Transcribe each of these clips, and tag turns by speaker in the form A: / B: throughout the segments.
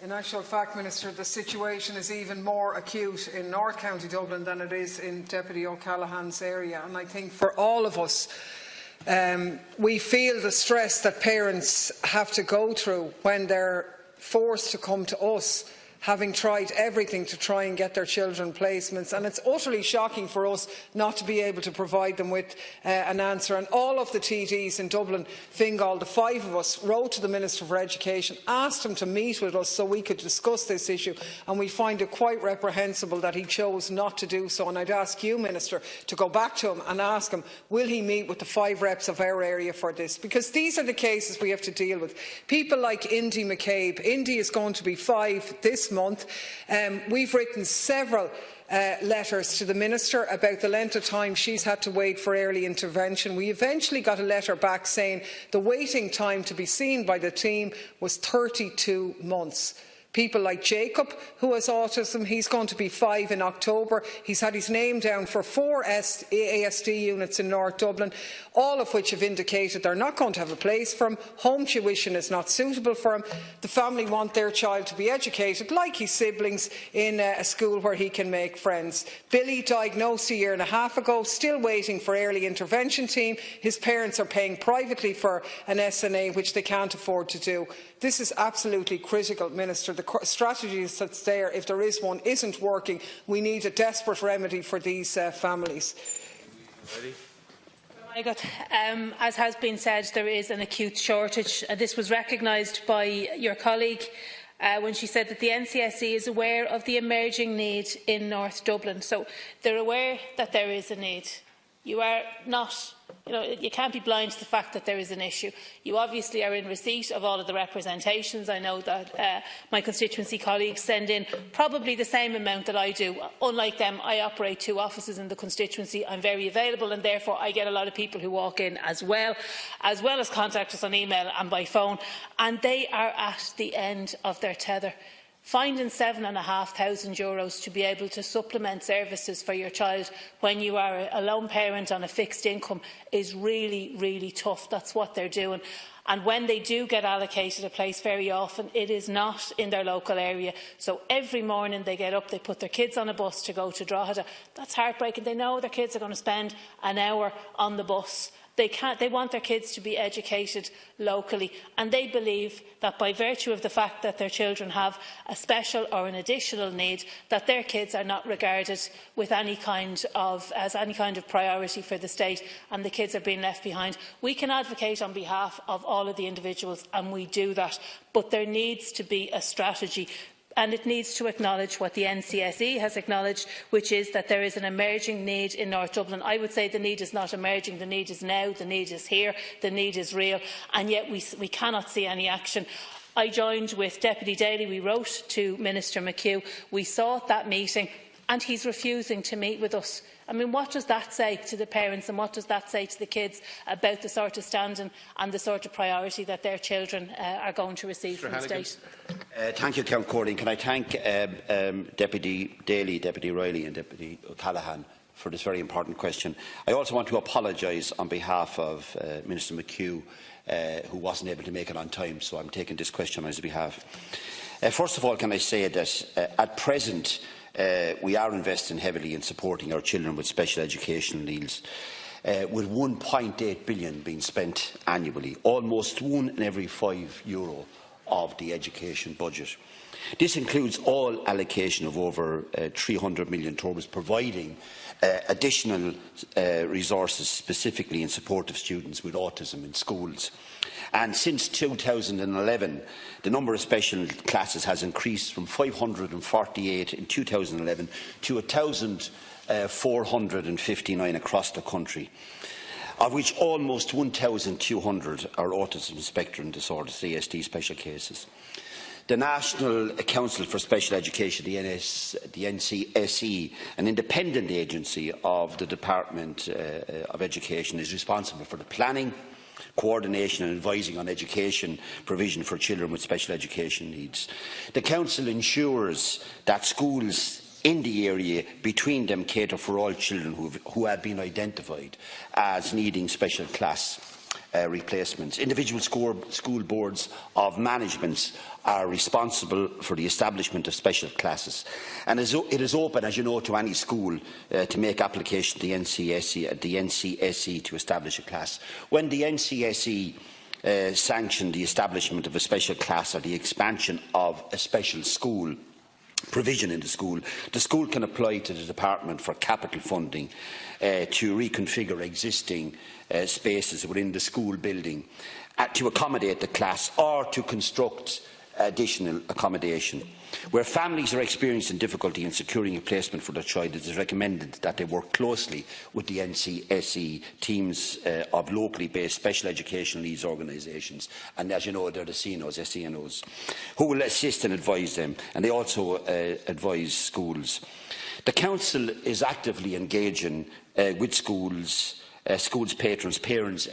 A: In actual fact, Minister, the situation is even more acute in North County Dublin than it is in Deputy O'Callaghan's area. And I think for all of us, we feel the stress that parents have to go through when they're forced to come to us, having tried everything to try and get their children placements. And it's utterly shocking for us not to be able to provide them with an answer. And all of the TDs in Dublin, Fingal, the 5 of us, wrote to the Minister for Education, asked him to meet with us so we could discuss this issue, and we find it quite reprehensible that he chose not to do so. And I'd ask you, Minister, to go back to him and ask him, will he meet with the 5 reps of our area for this? Because these are the cases we have to deal with. People like Indy McCabe. Indy is going to be 5 this month. We've written several letters to the Minister about the length of time she's had to wait for early intervention. We eventually got a letter back saying the waiting time to be seen by the team was 32 months. People like Jacob, who has autism, he's going to be 5 in October. He's had his name down for 4 ASD units in North Dublin, all of which have indicated they're not going to have a place for him. Home tuition is not suitable for him. The family want their child to be educated, like his siblings, in a school where he can make friends. Billy, diagnosed a year and a half ago, still waiting for early intervention team. His parents are paying privately for an SNA, which they can't afford to do. This is absolutely critical, Minister. The strategy that's there, if there is one, isn't working. We need a desperate remedy for these families.
B: As has been said, there is an acute shortage. This was recognised by your colleague when she said that the NCSE is aware of the emerging need in North Dublin. So they're aware that there is a need. You are not, you can't be blind to the fact that there is an issue. You obviously are in receipt of all of the representations. I know that my constituency colleagues send in probably the same amount that I do. Unlike them, I operate 2 offices in the constituency. I'm very available, and therefore I get a lot of people who walk in as well as contact us on email and by phone, and they are at the end of their tether. Finding €7,500 to be able to supplement services for your child when you are a lone parent on a fixed income is really, really tough. That's what they're doing. And when they do get allocated a place, very often it is not in their local area. So every morning they get up, they put their kids on a bus to go to Drogheda. That's heartbreaking. They know their kids are going to spend an hour on the bus. They want their kids to be educated locally, and they believe that by virtue of the fact that their children have a special or an additional need, that their kids are not regarded with any kind of priority for the state, and the kids are being left behind. We can advocate on behalf of all of the individuals, and we do that, but there needs to be a strategy. And it needs to acknowledge what the NCSE has acknowledged, which is that there is an emerging need in North Dublin. I would say the need is not emerging, the need is now, the need is here, the need is real, and yet we cannot see any action. I joined with Deputy Daly. We wrote to Minister McHugh. We sought that meeting, and he's refusing to meet with us. I mean, what does that say to the parents, and what does that say to the kids about the sort of standing and the sort of priority that their children are going to receive from the state?
C: Thank you, Count Corlin. Can I thank Deputy Daly, Deputy Riley and Deputy O'Callaghan for this very important question. I also want to apologise on behalf of Minister McHugh, who wasn't able to make it on time, so I'm taking this question on his behalf. First of all, can I say that at present, we are investing heavily in supporting our children with special educational needs, with €1.8 billion being spent annually, almost €1 in every €5 of the education budget. This includes all allocation of over €300 million towards providing additional resources specifically in support of students with autism in schools. And since 2011, the number of special classes has increased from 548 in 2011 to 1,459 across the country, of which almost 1,200 are autism spectrum disorders, ASD special cases. The National Council for Special Education, the NCSE, an independent agency of the Department of Education, is responsible for the planning, coordination and advising on education provision for children with special education needs. The Council ensures that schools in the area between them cater for all children who have been identified as needing special class replacements. Individual school boards of management are responsible for the establishment of special classes, and it is open, as you know, to any school to make application to the NCSE to establish a class. When the NCSE sanctioned the establishment of a special class or the expansion of a special school provision in the school can apply to the department for capital funding to reconfigure existing spaces within the school building to accommodate the class or to construct additional accommodation. Where families are experiencing difficulty in securing a placement for their child, it is recommended that they work closely with the NCSE teams of locally based special education needs organisations, and as you know, they're the SENOs, who will assist and advise them, and they also advise schools. The Council is actively engaging with schools, patrons, parents,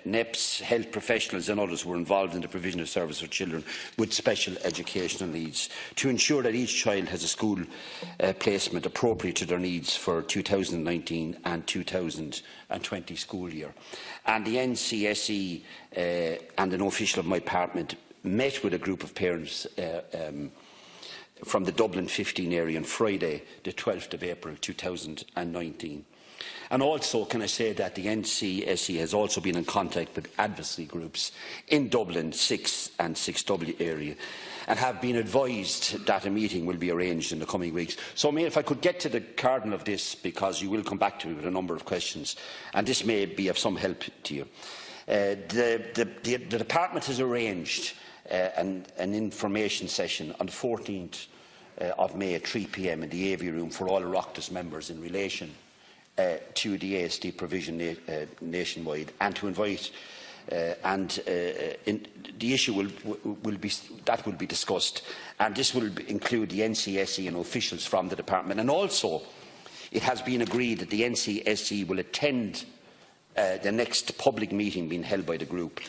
C: NEPs, health professionals and others who are involved in the provision of service for children with special educational needs to ensure that each child has a school placement appropriate to their needs for 2019 and 2020 school year. And the NCSE and an official of my department met with a group of parents from the Dublin 15 area on Friday, the 12th of April 2019. And also, can I say that the NCSE has also been in contact with advocacy groups in Dublin 6 and 6W area and have been advised that a meeting will be arranged in the coming weeks. So, if I could get to the kernel of this, because you will come back to me with a number of questions, and this may be of some help to you. The department has arranged an information session on the 14th of May at 3 p.m. in the AV room for all Oireachtas members in relation to the ASD provision nationwide, and to invite the issue will be discussed, and this will include the NCSE and officials from the department. And also, it has been agreed that the NCSE will attend the next public meeting being held by the group.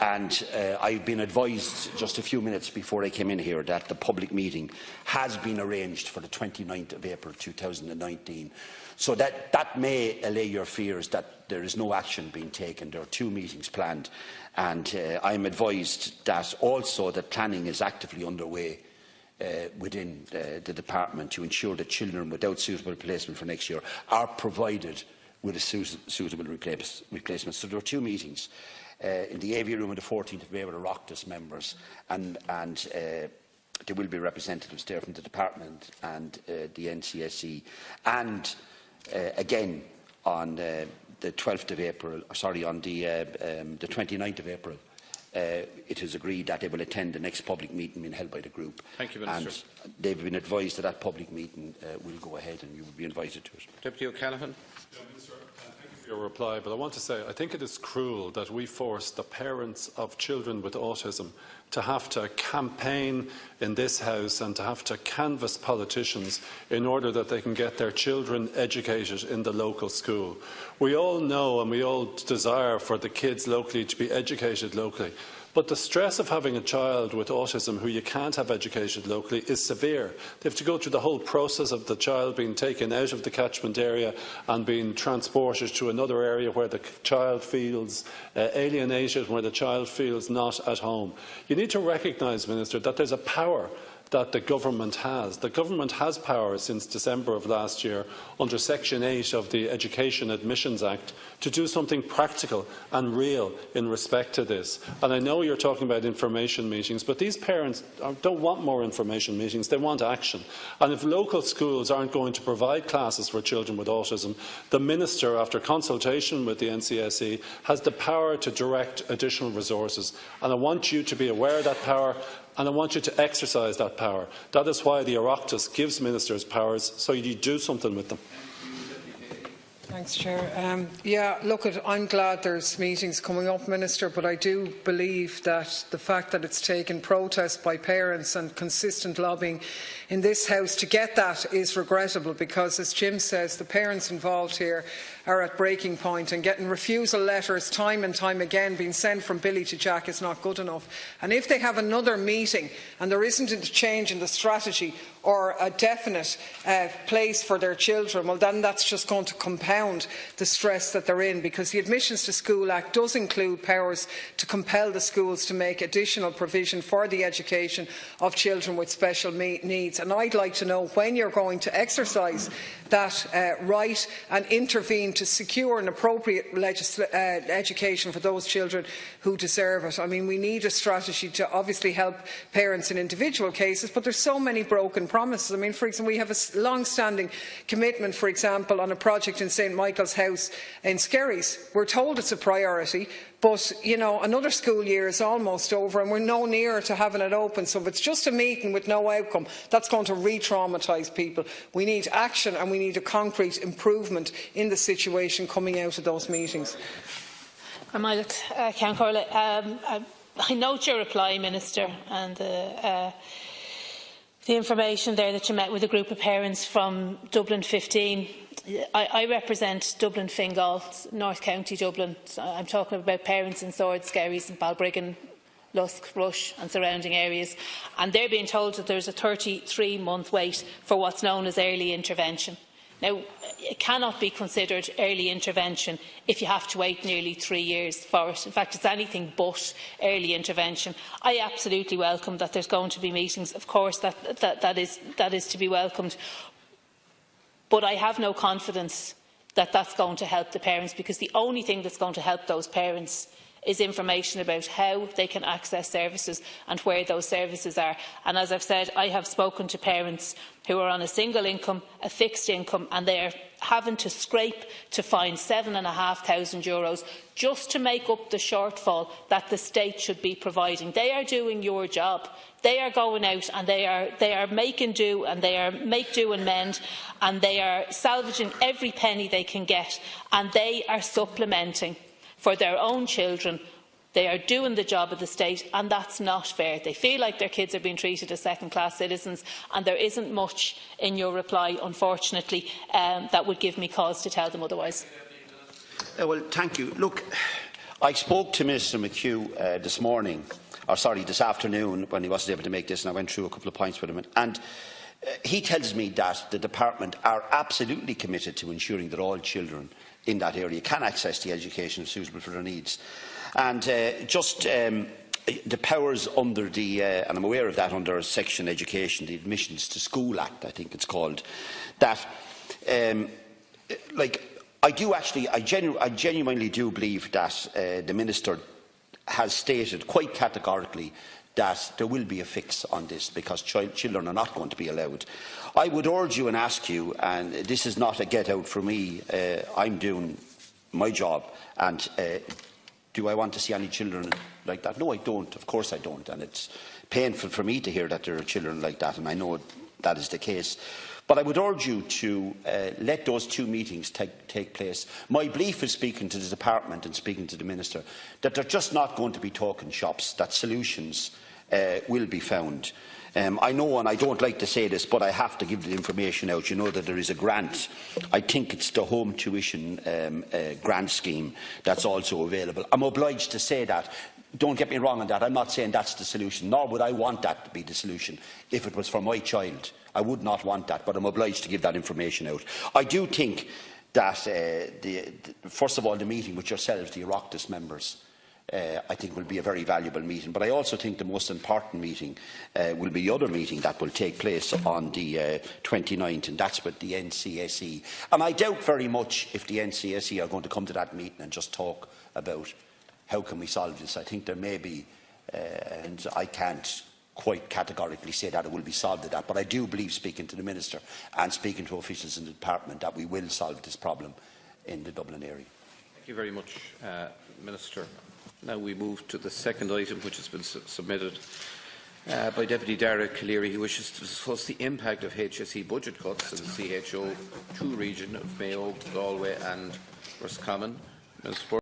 C: And I've been advised just a few minutes before I came in here that the public meeting has been arranged for the 29th of April 2019. So that may allay your fears that there is no action being taken. There are 2 meetings planned, and I am advised that also that planning is actively underway within the department to ensure that children without suitable placement for next year are provided with a suitable replacement. So there are 2 meetings in the AV room on the 14th of May with Oireachtas members, and there will be representatives there from the department and the NCSE, and again on the 12th of April, sorry, on the 29th of April, it is agreed that they will attend the next public meeting being held by the group.
D: Thank you, Minister.
C: And they've been advised that that public meeting will go ahead, and you will be invited to it.
D: Deputy O'Callaghan.
E: Yeah, Minister, thank you for your reply, but I want to say I think it is cruel that we force the parents of children with autism to have to campaign in this House and to have to canvass politicians in order that they can get their children educated in the local school. We all know and we all desire for the kids locally to be educated locally. But the stress of having a child with autism who you can't have educated locally is severe. They have to go through the whole process of the child being taken out of the catchment area and being transported to another area where the child feels alienated, where the child feels not at home. You need to recognise, Minister, that there is a power that the government has. The government has power since December of last year under Section 8 of the Education Admissions Act to do something practical and real in respect to this. And I know you're talking about information meetings, but these parents don't want more information meetings, they want action. And if local schools aren't going to provide classes for children with autism, the Minister, after consultation with the NCSE, has the power to direct additional resources. And I want you to be aware of that power, and I want you to exercise that power. That is why the Oireachtas gives ministers powers, so you do something with them.
A: Thanks, Chair. Look, I'm glad there's meetings coming up, Minister, but I do believe that the fact that it's taken protest by parents and consistent lobbying in this House to get that is regrettable, because, as Jim says, the parents involved here are at breaking point, and getting refusal letters time and time again being sent from Billy to Jack is not good enough. And if they have another meeting and there isn't a change in the strategy or a definite place for their children, well then that's just going to compound the stress that they're in, because the Admissions to School Act does include powers to compel the schools to make additional provision for the education of children with special needs. And I'd like to know when you're going to exercise that right and intervene to secure an appropriate education for those children who deserve it. I mean, we need a strategy to obviously help parents in individual cases, but there's so many broken promises. I mean, for example, we have a long-standing commitment, for example, on a project in St Michael's House in Skerries. We're told it's a priority, but, you know, another school year is almost over and we're no nearer to having it open. So if it's just a meeting with no outcome, that's going to re-traumatise people. We need action and we need a concrete improvement in the situation coming out of those meetings.
B: I note your reply, Minister, and the information there that you met with a group of parents from Dublin 15. I represent Dublin Fingal, North County Dublin. So I'm talking about parents in Swords, Skerries and Balbriggan, Lusk, Rush and surrounding areas. And they're being told that there's a 33-month wait for what's known as early intervention. Now, it cannot be considered early intervention if you have to wait nearly 3 years for it. In fact, it's anything but early intervention. I absolutely welcome that there's going to be meetings. Of course, that is to be welcomed. But I have no confidence that that's going to help the parents, because the only thing that's going to help those parents is information about how they can access services and where those services are. And as I've said, I have spoken to parents who are on a single income, a fixed income, and they are having to scrape to find €7,500 just to make up the shortfall that the state should be providing. They are doing your job. They are going out and they are making do, and they are make do and mend, and they are salvaging every penny they can get, and they are supplementing for their own children. They are doing the job of the state, and that's not fair. They feel like their kids are being treated as second-class citizens, and there isn't much in your reply, unfortunately, that would give me cause to tell them otherwise.
C: Well, thank you. Look, I spoke to Mr McHugh this afternoon when he wasn't able to make this, and I went through a couple of points with him. And he tells me that the department are absolutely committed to ensuring that all children in that area can access the education suitable for their needs. And the powers under the, and I'm aware of that under Section Education, the Admissions to School Act, I think it's called, that, I genuinely do believe that the Minister has stated quite categorically that there will be a fix on this, because children are not going to be allowed. I would urge you and ask you, and this is not a get out for me, I'm doing my job, and do I want to see any children like that? No, I don't. Of course I don't. And it's painful for me to hear that there are children like that, and I know that is the case. But I would urge you to let those two meetings take place. My belief is, speaking to the department and speaking to the Minister, that they're just not going to be talking shops, that solutions will be found. I know, and I don't like to say this, but I have to give the information out. You know that there is a grant. I think it's the home tuition grant scheme that's also available. I'm obliged to say that. Don't get me wrong on that. I'm not saying that's the solution, nor would I want that to be the solution if it was for my child. I would not want that, but I'm obliged to give that information out. I do think that, first of all, the meeting with yourselves, the Oireachtas members, I think will be a very valuable meeting. But I also think the most important meeting will be the other meeting that will take place on the 29th, and that's with the NCSE. And I doubt very much if the NCSE are going to come to that meeting and just talk about how can we solve this. I think there may be, and I can't quite categorically say that it will be solved at that, but I do believe, speaking to the Minister and speaking to officials in the department, that we will solve this problem in the Dublin area.
D: Thank you very much, Minister. Now we move to the second item, which has been submitted by Deputy Derek Cleary, who wishes to discuss the impact of HSE budget cuts in the CHO2 region of Mayo, Galway and Roscommon.